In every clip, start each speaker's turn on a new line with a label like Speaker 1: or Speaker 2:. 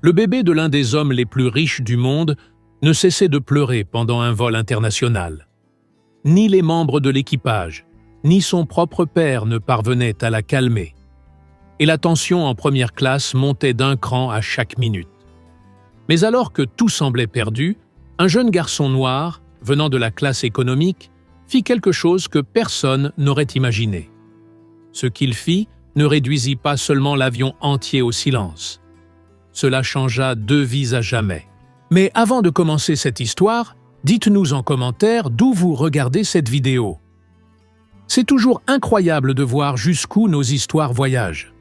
Speaker 1: Le bébé de l'un des hommes les plus riches du monde ne cessait de pleurer pendant un vol international. Ni les membres de l'équipage, ni son propre père ne parvenaient à la calmer. Et la tension en première classe montait d'un cran à chaque minute. Mais alors que tout semblait perdu, un jeune garçon noir, venant de la classe économique, fit quelque chose que personne n'aurait imaginé. Ce qu'il fit ne réduisit pas seulement l'avion entier au silence. Cela changea 2 vies à jamais. Mais avant de commencer cette histoire, dites-nous en commentaire d'où vous regardez cette vidéo. C'est toujours incroyable de voir jusqu'où nos histoires voyagent.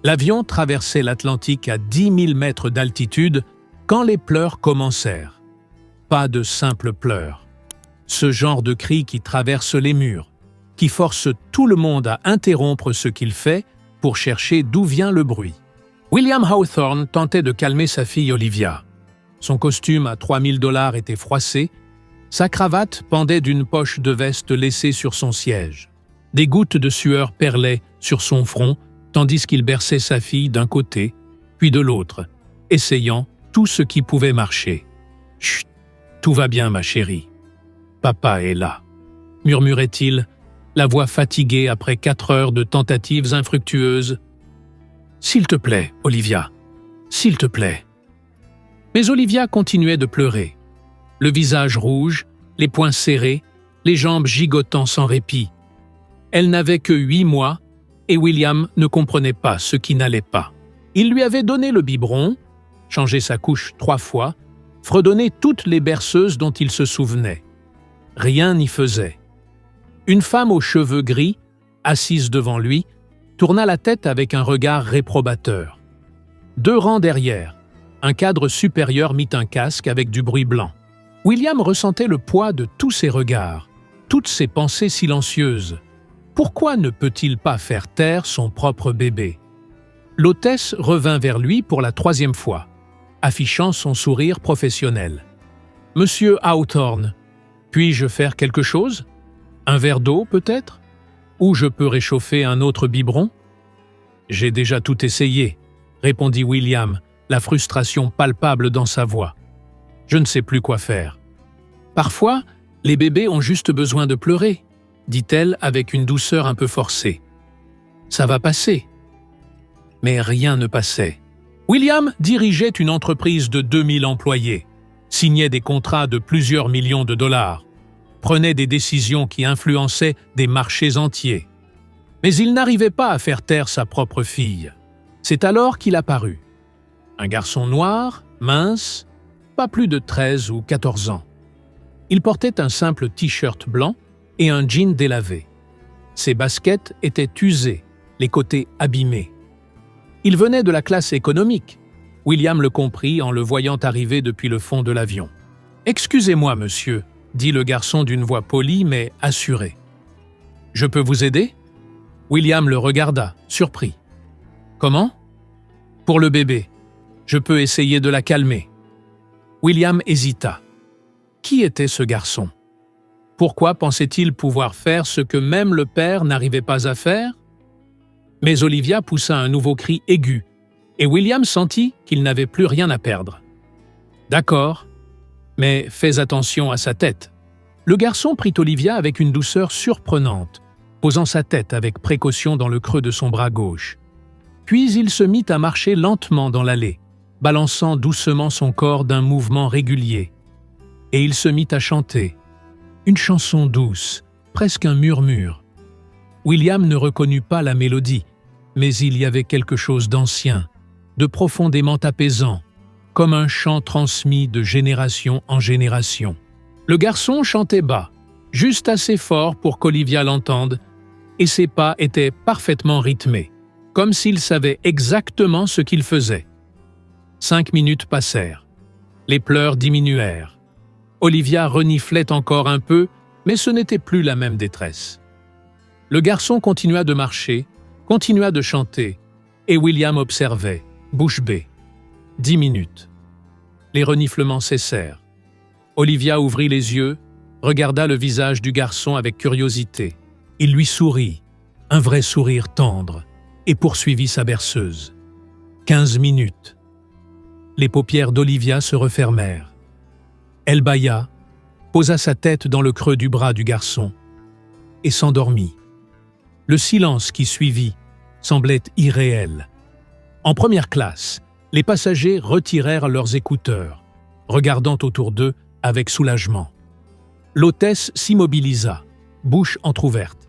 Speaker 1: L'avion traversait l'Atlantique à 10 000 mètres d'altitude quand les pleurs commencèrent. Pas de simples pleurs. Ce genre de cri qui traverse les murs, qui force tout le monde à interrompre ce qu'il fait pour chercher d'où vient le bruit. William Hawthorne tentait de calmer sa fille Olivia. Son costume à $3 000 était froissé, sa cravate pendait d'une poche de veste laissée sur son siège. Des gouttes de sueur perlaient sur son front, tandis qu'il berçait sa fille d'un côté, puis de l'autre, essayant tout ce qui pouvait marcher. « Chut, tout va bien, ma chérie. Papa est là », murmurait-il, la voix fatiguée après 4 heures de tentatives infructueuses. « S'il te plaît, Olivia, s'il te plaît. » Mais Olivia continuait de pleurer, le visage rouge, les poings serrés, les jambes gigotant sans répit. Elle n'avait que 8 mois et William ne comprenait pas ce qui n'allait pas. Il lui avait donné le biberon, changé sa couche 3 fois, fredonné toutes les berceuses dont il se souvenait. Rien n'y faisait. Une femme aux cheveux gris, assise devant lui, tourna la tête avec un regard réprobateur. 2 rangs derrière, un cadre supérieur mit un casque avec du bruit blanc. William ressentait le poids de tous ces regards, toutes ces pensées silencieuses. Pourquoi ne peut-il pas faire taire son propre bébé? L'hôtesse revint vers lui pour la 3e fois, affichant son sourire professionnel. « Monsieur Hawthorne, puis-je faire quelque chose? Un verre d'eau, peut-être? Ou je peux réchauffer un autre biberon? »« J'ai déjà tout essayé, » répondit William, la frustration palpable dans sa voix. « Je ne sais plus quoi faire. »« Parfois, les bébés ont juste besoin de pleurer, » dit-elle avec une douceur un peu forcée. « Ça va passer. » Mais rien ne passait. William dirigeait une entreprise de 2000 employés, signait des contrats de plusieurs millions de dollars, prenait des décisions qui influençaient des marchés entiers. Mais il n'arrivait pas à faire taire sa propre fille. C'est alors qu'il apparut. Un garçon noir, mince, pas plus de 13 ou 14 ans. Il portait un simple t-shirt blanc et un jean délavé. Ses baskets étaient usées, les côtés abîmés. Il venait de la classe économique. William le comprit en le voyant arriver depuis le fond de l'avion. « Excusez-moi, monsieur », dit le garçon d'une voix polie mais assurée. « Je peux vous aider ?» William le regarda, surpris. « Comment ? » ?»« Pour le bébé. Je peux essayer de la calmer. » William hésita. Qui était ce garçon? Pourquoi pensait-il pouvoir faire ce que même le père n'arrivait pas à faire? Mais Olivia poussa un nouveau cri aigu, et William sentit qu'il n'avait plus rien à perdre. « D'accord, mais fais attention à sa tête. » Le garçon prit Olivia avec une douceur surprenante, posant sa tête avec précaution dans le creux de son bras gauche. Puis il se mit à marcher lentement dans l'allée, balançant doucement son corps d'un mouvement régulier. Et il se mit à chanter. Une chanson douce, presque un murmure. William ne reconnut pas la mélodie, mais il y avait quelque chose d'ancien, de profondément apaisant, comme un chant transmis de génération en génération. Le garçon chantait bas, juste assez fort pour qu'Olivia l'entende, et ses pas étaient parfaitement rythmés, comme s'il savait exactement ce qu'il faisait. 5 minutes passèrent. Les pleurs diminuèrent. Olivia reniflait encore un peu, mais ce n'était plus la même détresse. Le garçon continua de marcher, continua de chanter, et William observait, bouche bée. 10 minutes. Les reniflements cessèrent. Olivia ouvrit les yeux, regarda le visage du garçon avec curiosité. Il lui sourit, un vrai sourire tendre, et poursuivit sa berceuse. 15 minutes. Les paupières d'Olivia se refermèrent. Elle bâilla, posa sa tête dans le creux du bras du garçon et s'endormit. Le silence qui suivit semblait irréel. En première classe, les passagers retirèrent leurs écouteurs, regardant autour d'eux avec soulagement. L'hôtesse s'immobilisa, bouche entr'ouverte.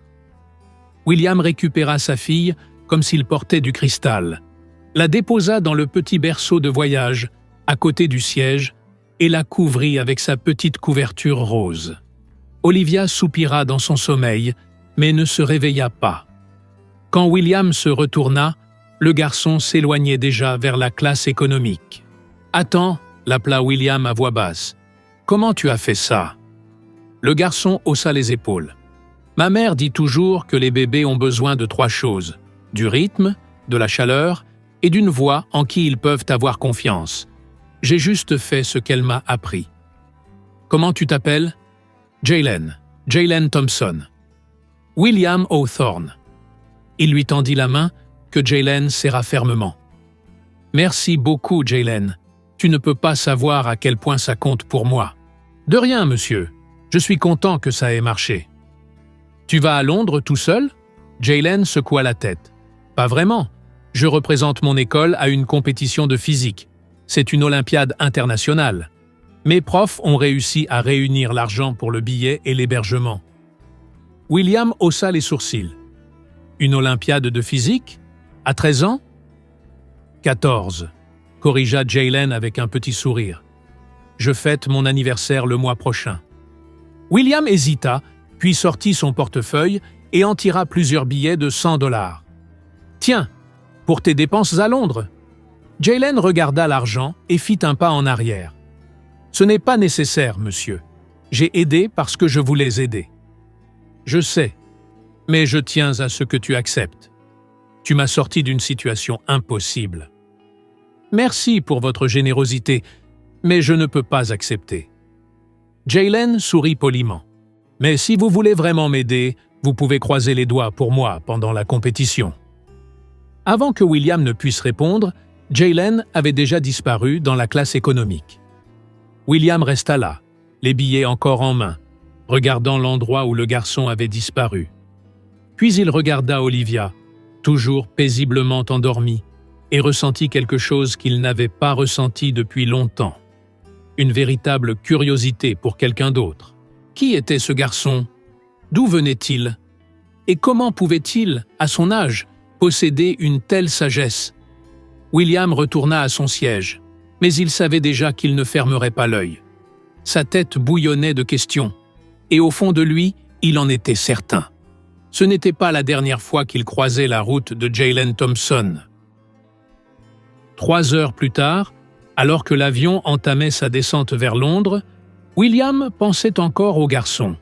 Speaker 1: William récupéra sa fille comme s'il portait du cristal, la déposa dans le petit berceau de voyage, à côté du siège, et la couvrit avec sa petite couverture rose. Olivia soupira dans son sommeil, mais ne se réveilla pas. Quand William se retourna, le garçon s'éloignait déjà vers la classe économique. « Attends » l'appela William à voix basse. « Comment tu as fait ça ?» Le garçon haussa les épaules. « Ma mère dit toujours que les bébés ont besoin de 3 choses, du rythme, de la chaleur et d'une voix en qui ils peuvent avoir confiance. J'ai juste fait ce qu'elle m'a appris. »« Comment tu t'appelles ?»« Jaylen. Jaylen Thompson. »« William Hawthorne. » Il lui tendit la main que Jaylen serra fermement. « Merci beaucoup, Jaylen. Tu ne peux pas savoir à quel point ça compte pour moi. »« De rien, monsieur. Je suis content que ça ait marché. »« Tu vas à Londres tout seul ?» Jaylen secoua la tête. « Pas vraiment. Je représente mon école à une compétition de physique. C'est une olympiade internationale. Mes profs ont réussi à réunir l'argent pour le billet et l'hébergement. » William haussa les sourcils. « Une olympiade de physique ? À 13 ans ? » « 14, corrigea Jaylen avec un petit sourire. « Je fête mon anniversaire le mois prochain. » William hésita, puis sortit son portefeuille et en tira plusieurs billets de $100. « Tiens, pour tes dépenses à Londres. » Jaylen regarda l'argent et fit un pas en arrière. « Ce n'est pas nécessaire, monsieur. J'ai aidé parce que je voulais aider. »« Je sais, mais je tiens à ce que tu acceptes. Tu m'as sorti d'une situation impossible. Merci pour votre générosité, mais je ne peux pas accepter. » Jaylen sourit poliment. « Mais si vous voulez vraiment m'aider, vous pouvez croiser les doigts pour moi pendant la compétition. » Avant que William ne puisse répondre, Jaylen avait déjà disparu dans la classe économique. William resta là, les billets encore en main, regardant l'endroit où le garçon avait disparu. Puis il regarda Olivia, toujours paisiblement endormie, et ressentit quelque chose qu'il n'avait pas ressenti depuis longtemps. Une véritable curiosité pour quelqu'un d'autre. Qui était ce garçon? D'où venait-il? Et comment pouvait-il, à son âge, posséder une telle sagesse? William retourna à son siège, mais il savait déjà qu'il ne fermerait pas l'œil. Sa tête bouillonnait de questions, et au fond de lui, il en était certain. Ce n'était pas la dernière fois qu'il croisait la route de Jaylen Thompson. 3 heures plus tard, alors que l'avion entamait sa descente vers Londres, William pensait encore au garçon.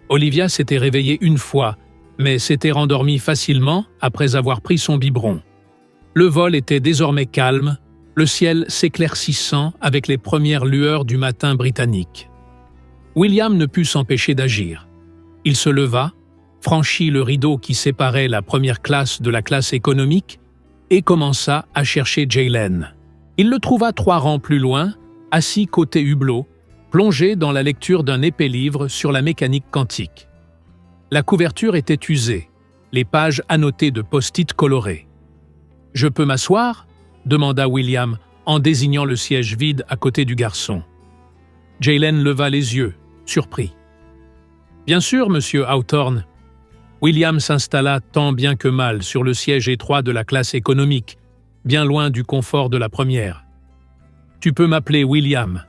Speaker 1: Olivia s'était réveillée une fois, mais s'était rendormie facilement après avoir pris son biberon. Le vol était désormais calme, le ciel s'éclaircissant avec les premières lueurs du matin britannique. William ne put s'empêcher d'agir. Il se leva, franchit le rideau qui séparait la première classe de la classe économique et commença à chercher Jaylen. Il le trouva 3 rangs plus loin, assis côté hublot, plongé dans la lecture d'un épais livre sur la mécanique quantique. La couverture était usée, les pages annotées de post-it colorés. « Je peux m'asseoir » demanda William en désignant le siège vide à côté du garçon. Jaylen leva les yeux, surpris. « Bien sûr, monsieur Hawthorne. » William s'installa tant bien que mal sur le siège étroit de la classe économique, bien loin du confort de la première. « Tu peux m'appeler William. »«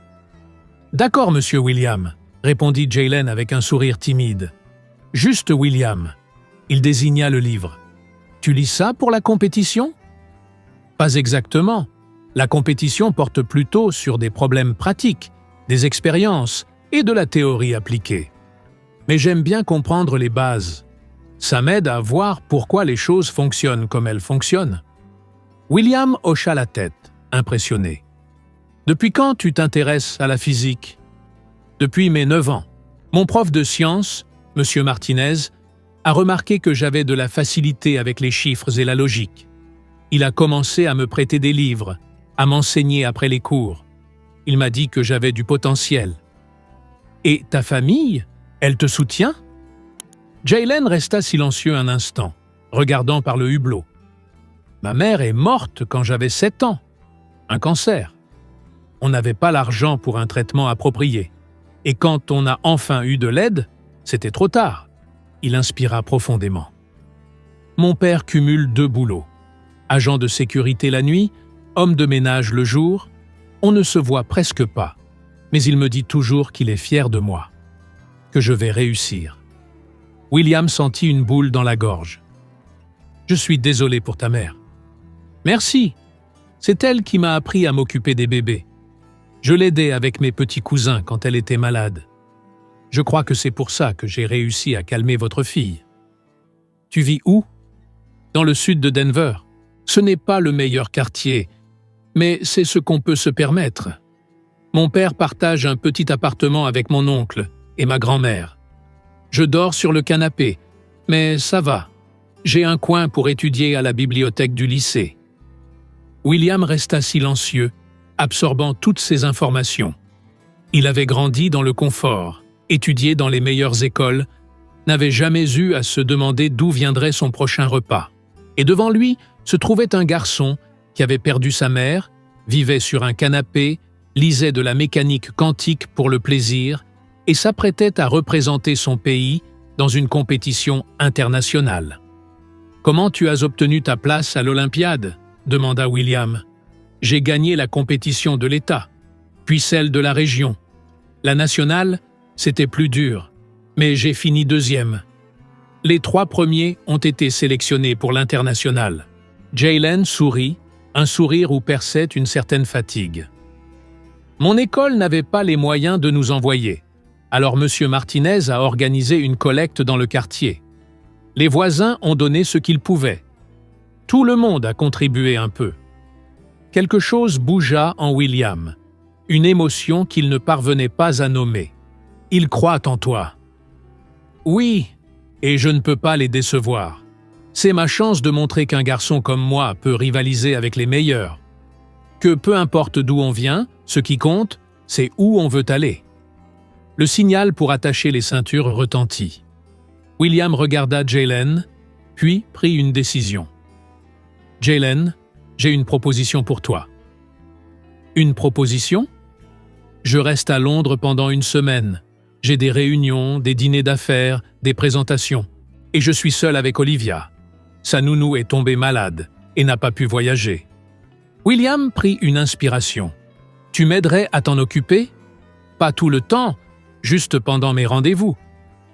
Speaker 1: D'accord, monsieur William, » répondit Jaylen avec un sourire timide. « Juste William. » Il désigna le livre. « Tu lis ça pour la compétition ?»« Pas exactement. La compétition porte plutôt sur des problèmes pratiques, des expériences et de la théorie appliquée. Mais j'aime bien comprendre les bases. Ça m'aide à voir pourquoi les choses fonctionnent comme elles fonctionnent. » William hocha la tête, impressionné. « Depuis quand tu t'intéresses à la physique ?»« Depuis mes 9 ans. Mon prof de sciences, M. Martinez, a remarqué que j'avais de la facilité avec les chiffres et la logique. Il a commencé à me prêter des livres, à m'enseigner après les cours. Il m'a dit que j'avais du potentiel. Et ta famille, elle te soutient? Jaylen resta silencieux un instant, regardant par le hublot. Ma mère est morte quand j'avais 7 ans. Un cancer. On n'avait pas l'argent pour un traitement approprié. Et quand on a enfin eu de l'aide, c'était trop tard. Il inspira profondément. Mon père cumule 2 boulots. Agent de sécurité la nuit, homme de ménage le jour. On ne se voit presque pas. Mais il me dit toujours qu'il est fier de moi. Que je vais réussir. William sentit une boule dans la gorge. Je suis désolé pour ta mère. Merci. C'est elle qui m'a appris à m'occuper des bébés. Je l'aidais avec mes petits cousins quand elle était malade. Je crois que c'est pour ça que j'ai réussi à calmer votre fille. Tu vis où? Dans le sud de Denver. Ce n'est pas le meilleur quartier, mais c'est ce qu'on peut se permettre. Mon père partage un petit appartement avec mon oncle et ma grand-mère. Je dors sur le canapé, mais ça va. J'ai un coin pour étudier à la bibliothèque du lycée. William resta silencieux, absorbant toutes ces informations. Il avait grandi dans le confort, étudié dans les meilleures écoles, n'avait jamais eu à se demander d'où viendrait son prochain repas. Et devant lui se trouvait un garçon qui avait perdu sa mère, vivait sur un canapé, lisait de la mécanique quantique pour le plaisir et s'apprêtait à représenter son pays dans une compétition internationale. « Comment tu as obtenu ta place à l'Olympiade ?» demanda William. « J'ai gagné la compétition de l'État, puis celle de la région. La nationale, c'était plus dur, mais j'ai fini 2e. Les 3 premiers ont été sélectionnés pour l'international. » Jaylen sourit, un sourire où perçait une certaine fatigue. « Mon école n'avait pas les moyens de nous envoyer. Alors M. Martinez a organisé une collecte dans le quartier. Les voisins ont donné ce qu'ils pouvaient. Tout le monde a contribué un peu. Quelque chose bougea en William, une émotion qu'il ne parvenait pas à nommer. Il croit en toi. Oui, et je ne peux pas les décevoir. C'est ma chance de montrer qu'un garçon comme moi peut rivaliser avec les meilleurs. Que peu importe d'où on vient, ce qui compte, c'est où on veut aller. » Le signal pour attacher les ceintures retentit. William regarda Jaylen, puis prit une décision. « Jaylen, j'ai une proposition pour toi. »« Une proposition ? Je reste à Londres pendant 1 semaine. J'ai des réunions, des dîners d'affaires, des présentations. Et je suis seul avec Olivia. Sa nounou est tombée malade et n'a pas pu voyager. » William prit une inspiration. « Tu m'aiderais à t'en occuper ? Pas tout le temps, juste pendant mes rendez-vous.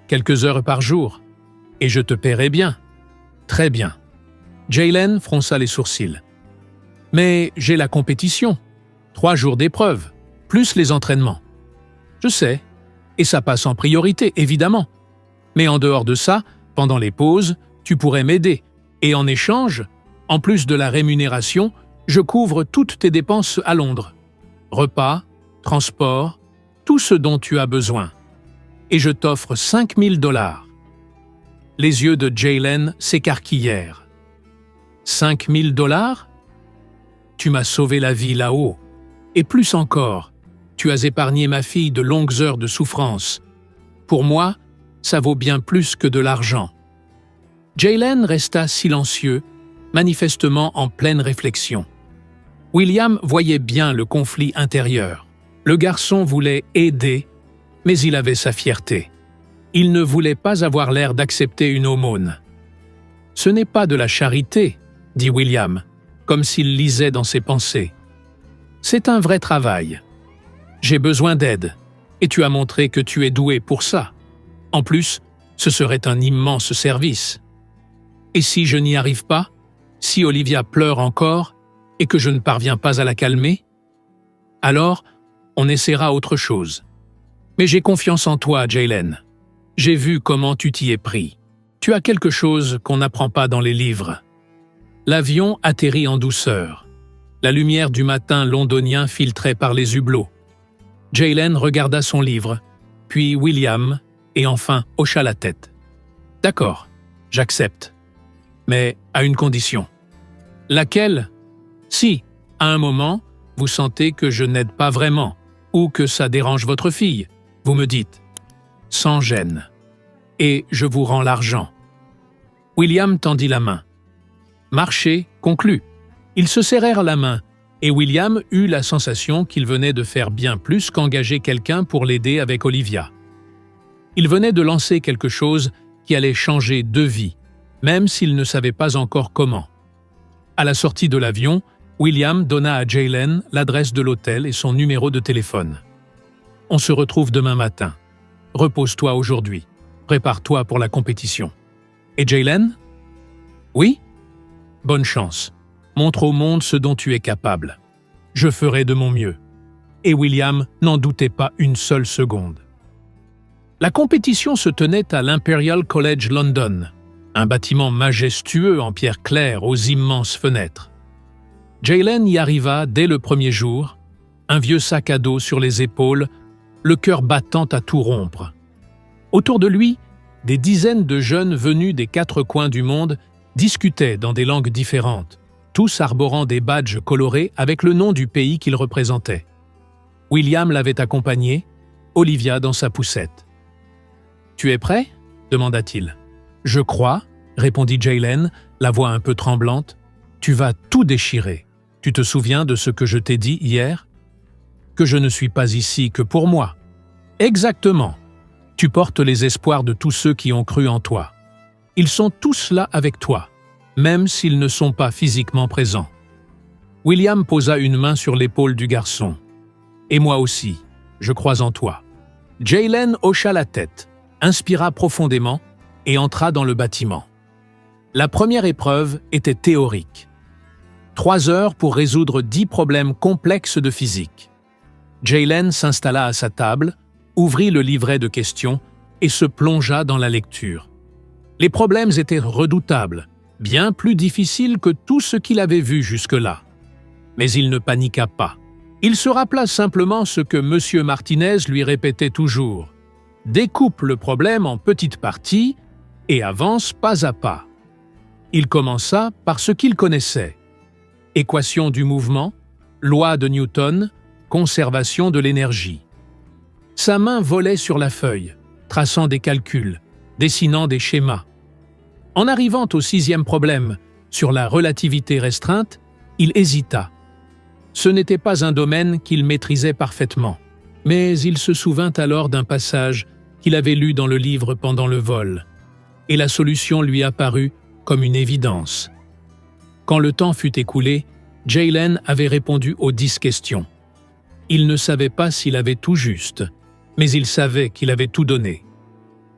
Speaker 1: Quelques heures par jour. Et je te paierai bien. » « Très bien. » Jaylen fronça les sourcils. « Mais j'ai la compétition. 3 jours d'épreuve, plus les entraînements. »« Je sais. Et ça passe en priorité, évidemment. Mais en dehors de ça, pendant les pauses, tu pourrais m'aider. Et en échange, en plus de la rémunération, je couvre toutes tes dépenses à Londres. Repas, transport, tout ce dont tu as besoin. Et je t'offre 5 000 $. Les yeux de Jaylen s'écarquillèrent. 5 000 $? Tu m'as sauvé la vie là-haut. Et plus encore, tu as épargné ma fille de longues heures de souffrance. Pour moi, ça vaut bien plus que de l'argent. » Jaylen resta silencieux, manifestement en pleine réflexion. William voyait bien le conflit intérieur. Le garçon voulait aider, mais il avait sa fierté. Il ne voulait pas avoir l'air d'accepter une aumône. « Ce n'est pas de la charité, » dit William, comme s'il lisait dans ses pensées. « C'est un vrai travail. J'ai besoin d'aide, et tu as montré que tu es doué pour ça. En plus, ce serait un immense service. Et si je n'y arrive pas, si Olivia pleure encore et que je ne parviens pas à la calmer, alors on essaiera autre chose. Mais j'ai confiance en toi, Jaylen. J'ai vu comment tu t'y es pris. Tu as quelque chose qu'on n'apprend pas dans les livres. » L'avion atterrit en douceur. La lumière du matin londonien filtrait par les hublots. Jaylen regarda son livre, puis William, et enfin hocha la tête. « D'accord, j'accepte. Mais à une condition. Laquelle? Si, à un moment, vous sentez que je n'aide pas vraiment, ou que ça dérange votre fille, vous me dites « sans gêne » et je vous rends l'argent. William tendit la main. Marché conclu. Ils se serrèrent la main, et William eut la sensation qu'il venait de faire bien plus qu'engager quelqu'un pour l'aider avec Olivia. Il venait de lancer quelque chose qui allait changer deux vies, même s'il ne savait pas encore comment. À la sortie de l'avion, William donna à Jaylen l'adresse de l'hôtel et son numéro de téléphone. « On se retrouve demain matin. Repose-toi aujourd'hui. Prépare-toi pour la compétition. » « Et Jaylen? »« Oui? » ?»« Bonne chance. Montre au monde ce dont tu es capable. Je ferai de mon mieux. » Et William n'en doutait pas une seule seconde. La compétition se tenait à l'Imperial College London, un bâtiment majestueux en pierre claire aux immenses fenêtres. Jaylen y arriva dès le premier jour, un vieux sac à dos sur les épaules, le cœur battant à tout rompre. Autour de lui, des dizaines de jeunes venus des quatre coins du monde discutaient dans des langues différentes, tous arborant des badges colorés avec le nom du pays qu'ils représentaient. William l'avait accompagné, Olivia dans sa poussette. « Tu es prêt ?» demanda-t-il. « Je crois, » répondit Jaylen, la voix un peu tremblante. « Tu vas tout déchirer. Tu te souviens de ce que je t'ai dit hier ? Que je ne suis pas ici que pour moi. » « Exactement. Tu portes les espoirs de tous ceux qui ont cru en toi. Ils sont tous là avec toi, même s'ils ne sont pas physiquement présents. » William posa une main sur l'épaule du garçon. « Et moi aussi, je crois en toi. » Jaylen hocha la tête, inspira profondément et entra dans le bâtiment. La première épreuve était théorique. 3 heures pour résoudre 10 problèmes complexes de physique. Jaylen s'installa à sa table, ouvrit le livret de questions et se plongea dans la lecture. Les problèmes étaient redoutables, bien plus difficiles que tout ce qu'il avait vu jusque-là. Mais il ne paniqua pas. Il se rappela simplement ce que M. Martinez lui répétait toujours. « Découpe le problème en petites parties et avance pas à pas. » Il commença par ce qu'il connaissait. Équation du mouvement, loi de Newton, conservation de l'énergie. Sa main volait sur la feuille, traçant des calculs, dessinant des schémas. En arrivant au 6e problème, sur la relativité restreinte, il hésita. Ce n'était pas un domaine qu'il maîtrisait parfaitement, mais il se souvint alors d'un passage qu'il avait lu dans le livre pendant le vol, et la solution lui apparut comme une évidence. Quand le temps fut écoulé, Jaylen avait répondu aux 10 questions. Il ne savait pas s'il avait tout juste, mais il savait qu'il avait tout donné.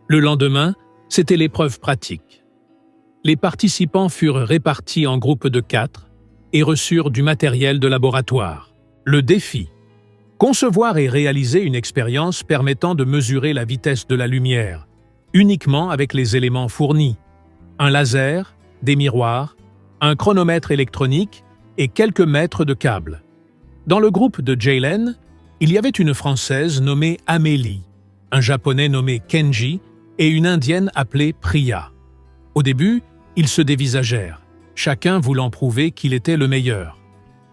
Speaker 1: Le lendemain, c'était l'épreuve pratique. Les participants furent répartis en groupes de 4 et reçurent du matériel de laboratoire. Le défi: concevoir et réaliser une expérience permettant de mesurer la vitesse de la lumière, uniquement avec les éléments fournis: un laser, des miroirs, un chronomètre électronique et quelques mètres de câbles. Dans le groupe de Jaylen, il y avait une Française nommée Amélie, un Japonais nommé Kenji et une Indienne appelée Priya. Au début, ils se dévisagèrent, chacun voulant prouver qu'il était le meilleur.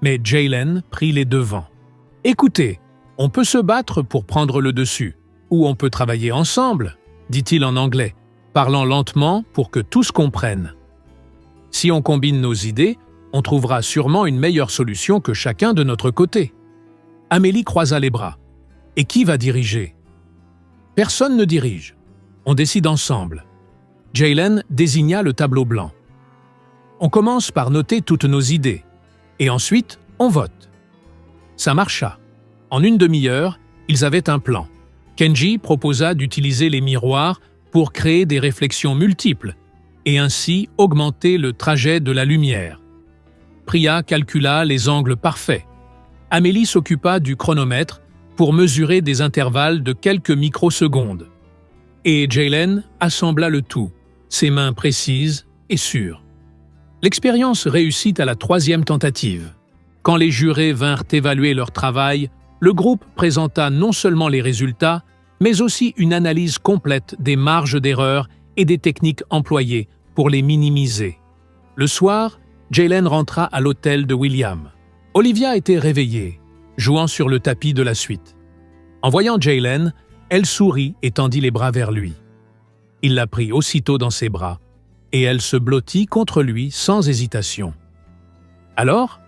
Speaker 1: Mais Jaylen prit les devants. « Écoutez, on peut se battre pour prendre le dessus, ou on peut travailler ensemble, » dit-il en anglais, parlant lentement pour que tous comprennent. « Si on combine nos idées, on trouvera sûrement une meilleure solution que chacun de notre côté. » Amélie croisa les bras. « Et qui va diriger ?»« Personne ne dirige. On décide ensemble. » Jaylen désigna le tableau blanc. « On commence par noter toutes nos idées, et ensuite on vote. » Ça marcha. En une demi-heure, ils avaient un plan. Kenji proposa d'utiliser les miroirs pour créer des réflexions multiples, et ainsi augmenter le trajet de la lumière. Priya calcula les angles parfaits. Amélie s'occupa du chronomètre pour mesurer des intervalles de quelques microsecondes. Et Jaylen assembla le tout, ses mains précises et sûres. L'expérience réussit à la 3e tentative. Quand les jurés vinrent évaluer leur travail, le groupe présenta non seulement les résultats, mais aussi une analyse complète des marges d'erreur et des techniques employées pour les minimiser. Le soir, Jaylen rentra à l'hôtel de William. Olivia était réveillée, jouant sur le tapis de la suite. En voyant Jaylen, elle sourit et tendit les bras vers lui. Il la prit aussitôt dans ses bras, et elle se blottit contre lui sans hésitation. « Alors,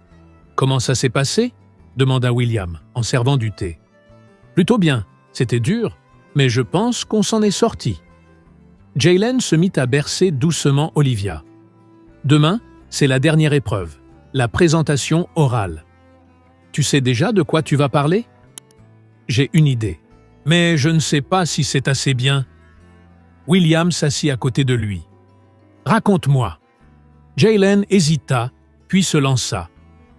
Speaker 1: comment ça s'est passé ?» demanda William, en servant du thé. « Plutôt bien, c'était dur, mais je pense qu'on s'en est sorti. » Jaylen se mit à bercer doucement Olivia. « Demain, c'est la dernière épreuve, la présentation orale. Tu sais déjà de quoi tu vas parler ? » « J'ai une idée, mais je ne sais pas si c'est assez bien. » William s'assit à côté de lui. « Raconte-moi. » Jaylen hésita, puis se lança.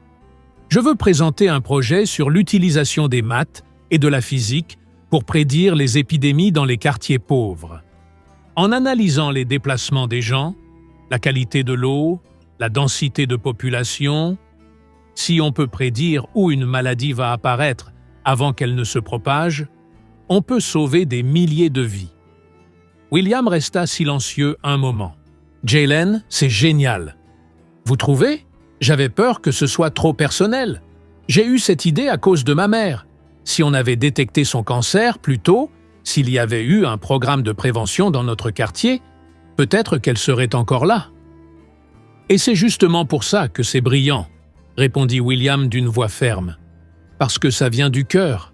Speaker 1: « Je veux présenter un projet sur l'utilisation des maths et de la physique pour prédire les épidémies dans les quartiers pauvres. En analysant les déplacements des gens, la qualité de l'eau, la densité de population, si on peut prédire où une maladie va apparaître avant qu'elle ne se propage, on peut sauver des milliers de vies. » William resta silencieux un moment. « Jaylen, c'est génial. Vous trouvez ? J'avais peur que ce soit trop personnel. J'ai eu cette idée à cause de ma mère. Si on avait détecté son cancer plus tôt, s'il y avait eu un programme de prévention dans notre quartier, peut-être qu'elle serait encore là. » « Et c'est justement pour ça que c'est brillant, » répondit William d'une voix ferme. « Parce que ça vient du cœur.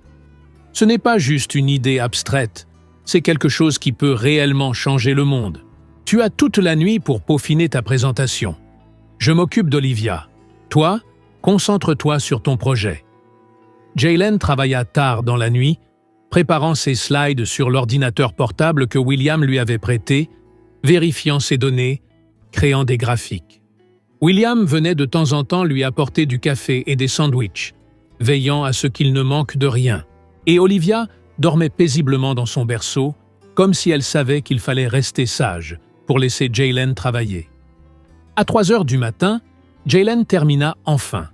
Speaker 1: Ce n'est pas juste une idée abstraite, c'est quelque chose qui peut réellement changer le monde. Tu as toute la nuit pour peaufiner ta présentation. Je m'occupe d'Olivia. Toi, concentre-toi sur ton projet. » Jaylen travailla tard dans la nuit, préparant ses slides sur l'ordinateur portable que William lui avait prêté, vérifiant ses données, créant des graphiques. William venait de temps en temps lui apporter du café et des sandwichs, veillant à ce qu'il ne manque de rien. Et Olivia dormait paisiblement dans son berceau, comme si elle savait qu'il fallait rester sage pour laisser Jaylen travailler. À 3 heures du matin, Jaylen termina enfin.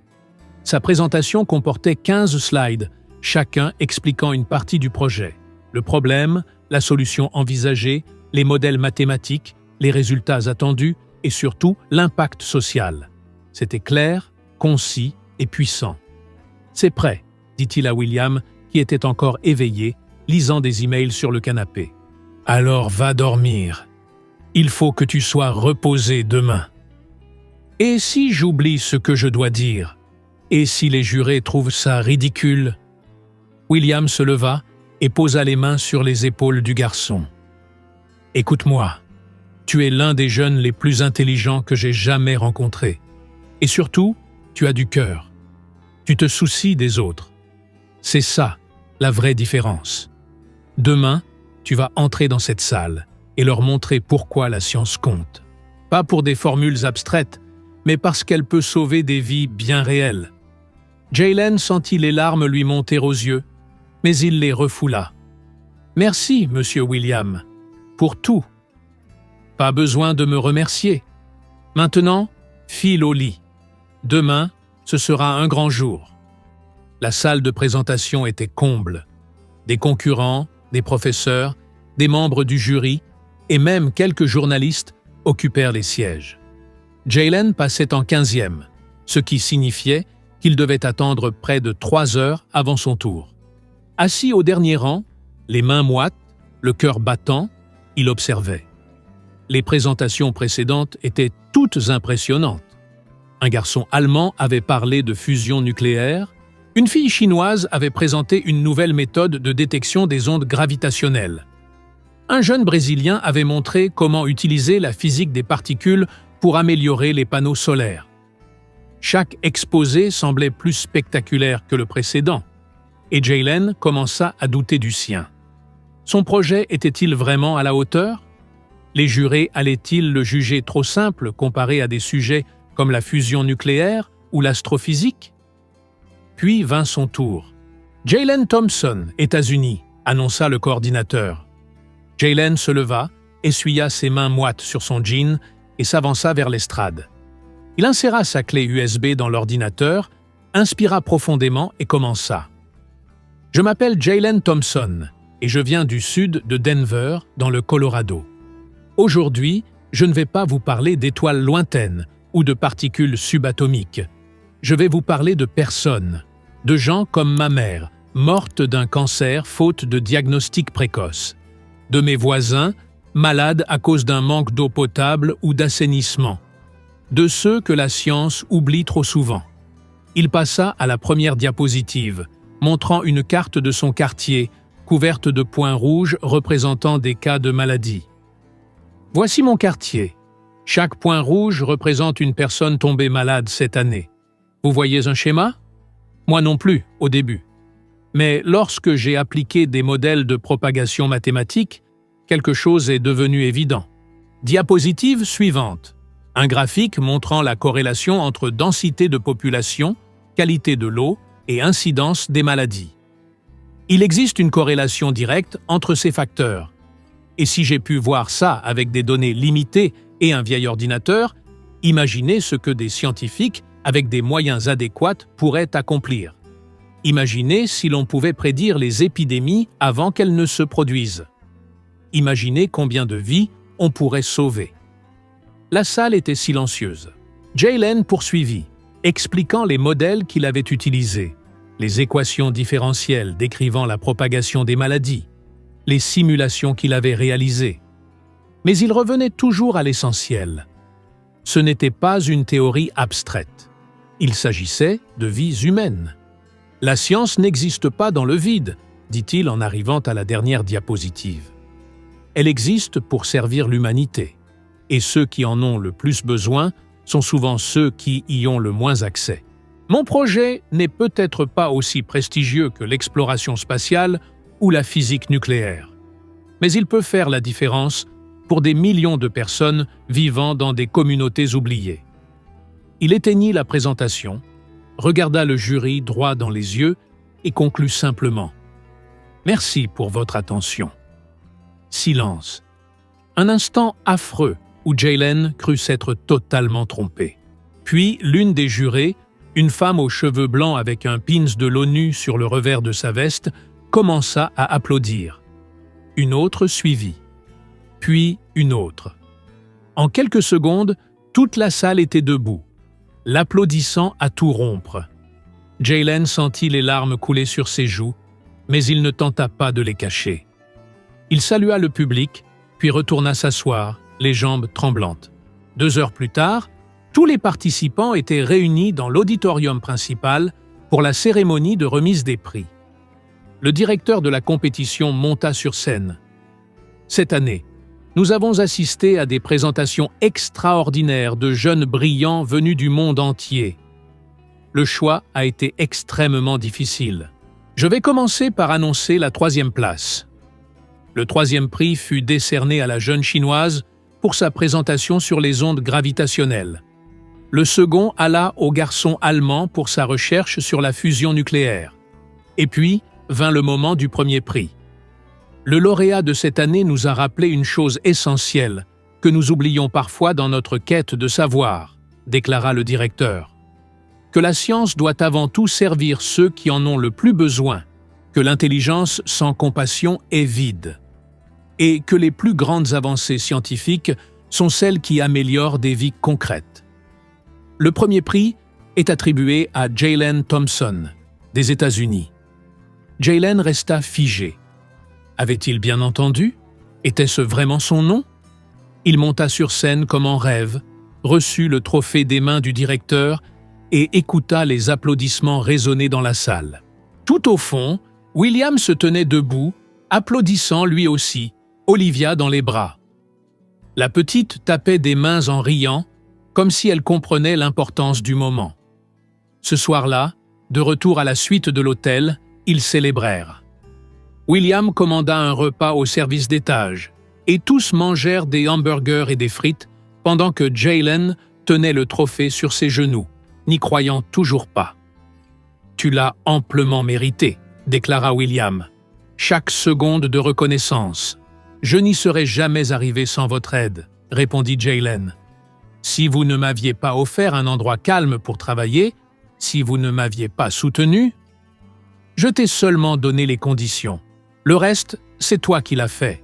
Speaker 1: Sa présentation comportait 15 slides, chacun expliquant une partie du projet, le problème, la solution envisagée, les modèles mathématiques, les résultats attendus et surtout l'impact social. C'était clair, concis et puissant. « C'est prêt », dit-il à William, qui était encore éveillé, lisant des emails sur le canapé. « Alors va dormir. Il faut que tu sois reposé demain. » « Et si j'oublie ce que je dois dire ? Et si les jurés trouvent ça ridicule ?» William se leva et posa les mains sur les épaules du garçon. « Écoute-moi. Tu es l'un des jeunes les plus intelligents que j'ai jamais rencontrés. Et surtout, tu as du cœur. Tu te soucies des autres. C'est ça, la vraie différence. Demain, tu vas entrer dans cette salle et leur montrer pourquoi la science compte. Pas pour des formules abstraites, mais parce qu'elle peut sauver des vies bien réelles. » Jaylen sentit les larmes lui monter aux yeux, mais il les refoula. « Merci, monsieur William, pour tout. » « Pas besoin de me remercier. Maintenant, file au lit. Demain, ce sera un grand jour. » La salle de présentation était comble. Des concurrents, des professeurs, des membres du jury et même quelques journalistes occupèrent les sièges. Jaylen passait en 15e, ce qui signifiait qu'il devait attendre près de 3 heures avant son tour. Assis au dernier rang, les mains moites, le cœur battant, il observait. Les présentations précédentes étaient toutes impressionnantes. Un garçon allemand avait parlé de fusion nucléaire, une fille chinoise avait présenté une nouvelle méthode de détection des ondes gravitationnelles. Un jeune Brésilien avait montré comment utiliser la physique des particules pour améliorer les panneaux solaires. Chaque exposé semblait plus spectaculaire que le précédent, et Jaylen commença à douter du sien. Son projet était-il vraiment à la hauteur ? Les jurés allaient-ils le juger trop simple comparé à des sujets comme la fusion nucléaire ou l'astrophysique ? Puis vint son tour. « Jaylen Thompson, États-Unis », annonça le coordinateur. Jaylen se leva, essuya ses mains moites sur son jean et s'avança vers l'estrade. Il inséra sa clé USB dans l'ordinateur, inspira profondément et commença. « Je m'appelle Jaylen Thompson et je viens du sud de Denver, dans le Colorado. Aujourd'hui, je ne vais pas vous parler d'étoiles lointaines ou de particules subatomiques. Je vais vous parler de personnes, de gens comme ma mère, morte d'un cancer faute de diagnostic précoce, de mes voisins, malades à cause d'un manque d'eau potable ou d'assainissement, de ceux que la science oublie trop souvent. Il passa à la première diapositive, montrant une carte de son quartier, couverte de points rouges représentant des cas de maladie. Voici mon quartier. Chaque point rouge représente une personne tombée malade cette année. Vous voyez un schéma? Moi non plus, au début. Mais lorsque j'ai appliqué des modèles de propagation mathématiques, quelque chose est devenu évident. Diapositive suivante. Un graphique montrant la corrélation entre densité de population, qualité de l'eau et incidence des maladies. Il existe une corrélation directe entre ces facteurs. Et si j'ai pu voir ça avec des données limitées et un vieil ordinateur, imaginez ce que des scientifiques, avec des moyens adéquats, pourraient accomplir. Imaginez si l'on pouvait prédire les épidémies avant qu'elles ne se produisent. Imaginez combien de vies on pourrait sauver. La salle était silencieuse. Jaylen poursuivit, expliquant les modèles qu'il avait utilisés, les équations différentielles décrivant la propagation des maladies, les simulations qu'il avait réalisées. Mais il revenait toujours à l'essentiel. Ce n'était pas une théorie abstraite. Il s'agissait de vies humaines. La science n'existe pas dans le vide, dit-il en arrivant à la dernière diapositive. Elle existe pour servir l'humanité, et ceux qui en ont le plus besoin sont souvent ceux qui y ont le moins accès. Mon projet n'est peut-être pas aussi prestigieux que l'exploration spatiale ou la physique nucléaire, mais il peut faire la différence pour des millions de personnes vivant dans des communautés oubliées. Il éteignit la présentation, regarda le jury droit dans les yeux et conclut simplement « Merci pour votre attention ». Silence. Un instant affreux où Jaylen crut s'être totalement trompé. Puis l'une des jurées, une femme aux cheveux blancs avec un pins de l'ONU sur le revers de sa veste, commença à applaudir. Une autre suivit. Puis une autre. En quelques secondes, toute la salle était debout, l'applaudissant à tout rompre. Jaylen sentit les larmes couler sur ses joues, mais il ne tenta pas de les cacher. Il salua le public, puis retourna s'asseoir, les jambes tremblantes. 2 heures plus tard, tous les participants étaient réunis dans l'auditorium principal pour la cérémonie de remise des prix. Le directeur de la compétition monta sur scène. Cette année, nous avons assisté à des présentations extraordinaires de jeunes brillants venus du monde entier. Le choix a été extrêmement difficile. Je vais commencer par annoncer la 3e place. Le 3e prix fut décerné à la jeune chinoise pour sa présentation sur les ondes gravitationnelles. Le second alla au garçon allemand pour sa recherche sur la fusion nucléaire. Et puis vint le moment du 1er prix. Le lauréat de cette année nous a rappelé une chose essentielle que nous oublions parfois dans notre quête de savoir, déclara le directeur. Que la science doit avant tout servir ceux qui en ont le plus besoin, que l'intelligence sans compassion est vide, et que les plus grandes avancées scientifiques sont celles qui améliorent des vies concrètes. Le 1er prix est attribué à Jaylen Thompson, des États-Unis. Jaylen resta figé. Avait-il bien entendu? Était-ce vraiment son nom? Il monta sur scène comme en rêve, reçut le trophée des mains du directeur et écouta les applaudissements résonner dans la salle. Tout au fond, William se tenait debout, applaudissant lui aussi, Olivia dans les bras. La petite tapait des mains en riant, comme si elle comprenait l'importance du moment. Ce soir-là, de retour à la suite de l'hôtel, ils célébrèrent. William commanda un repas au service d'étage, et tous mangèrent des hamburgers et des frites, pendant que Jaylen tenait le trophée sur ses genoux, n'y croyant toujours pas. « Tu l'as amplement mérité », déclara William. « Chaque seconde de reconnaissance. Je n'y serais jamais arrivé sans votre aide, » répondit Jaylen. « Si vous ne m'aviez pas offert un endroit calme pour travailler, si vous ne m'aviez pas soutenu, je t'ai seulement donné les conditions. Le reste, c'est toi qui l'as fait. »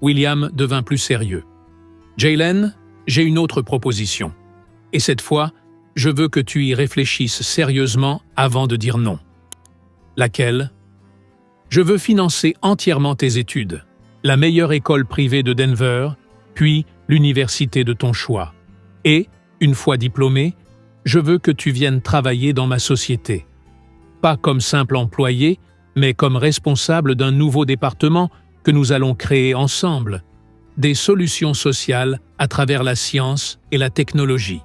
Speaker 1: William devint plus sérieux. « Jaylen, j'ai une autre proposition. Et cette fois, je veux que tu y réfléchisses sérieusement avant de dire non. Laquelle? Je veux financer entièrement tes études, la meilleure école privée de Denver, puis l'université de ton choix. Et, une fois diplômé, je veux que tu viennes travailler dans ma société. Pas comme simple employé, mais comme responsable d'un nouveau département que nous allons créer ensemble, des solutions sociales à travers la science et la technologie.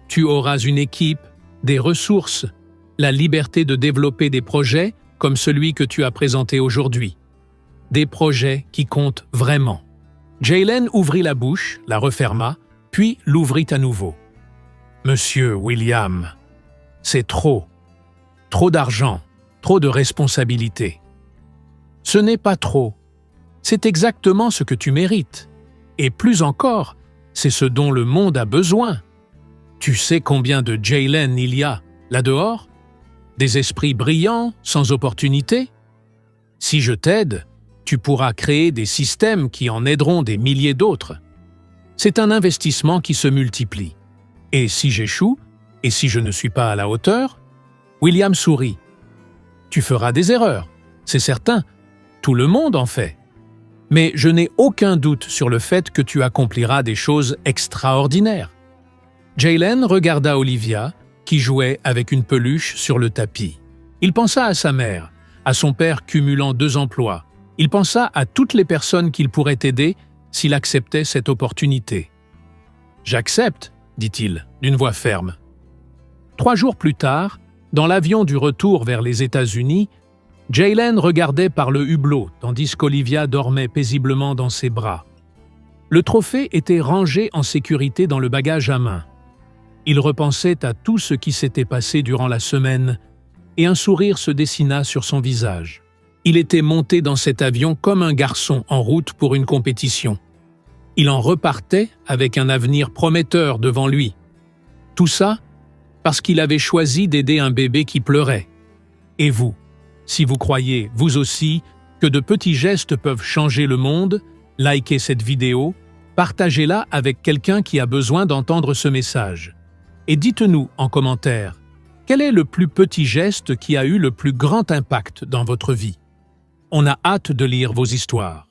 Speaker 1: Tu auras une équipe, des ressources, la liberté de développer des projets comme celui que tu as présenté aujourd'hui. Des projets qui comptent vraiment. Jaylen ouvrit la bouche, la referma, puis l'ouvrit à nouveau. Monsieur William, c'est trop. Trop d'argent, trop de responsabilités. Ce n'est pas trop. C'est exactement ce que tu mérites. Et plus encore, c'est ce dont le monde a besoin. Tu sais combien de Jaylen il y a, là-dehors? Des esprits brillants, sans opportunité? Si je t'aide, tu pourras créer des systèmes qui en aideront des milliers d'autres. C'est un investissement qui se multiplie. Et si j'échoue, et si je ne suis pas à la hauteur, William sourit. Tu feras des erreurs, c'est certain. Tout le monde en fait. Mais je n'ai aucun doute sur le fait que tu accompliras des choses extraordinaires. Jaylen regarda Olivia, qui jouait avec une peluche sur le tapis. Il pensa à sa mère, à son père cumulant 2 emplois. Il pensa à toutes les personnes qu'il pourrait aider s'il acceptait cette opportunité. « J'accepte », dit-il, d'une voix ferme. 3 jours plus tard, dans l'avion du retour vers les États-Unis, Jaylen regardait par le hublot tandis qu'Olivia dormait paisiblement dans ses bras. Le trophée était rangé en sécurité dans le bagage à main. Il repensait à tout ce qui s'était passé durant la semaine et un sourire se dessina sur son visage. Il était monté dans cet avion comme un garçon en route pour une compétition. Il en repartait avec un avenir prometteur devant lui. Tout ça parce qu'il avait choisi d'aider un bébé qui pleurait. Et vous, si vous croyez, vous aussi, que de petits gestes peuvent changer le monde, likez cette vidéo, partagez-la avec quelqu'un qui a besoin d'entendre ce message. Et dites-nous en commentaire, quel est le plus petit geste qui a eu le plus grand impact dans votre vie? On a hâte de lire vos histoires.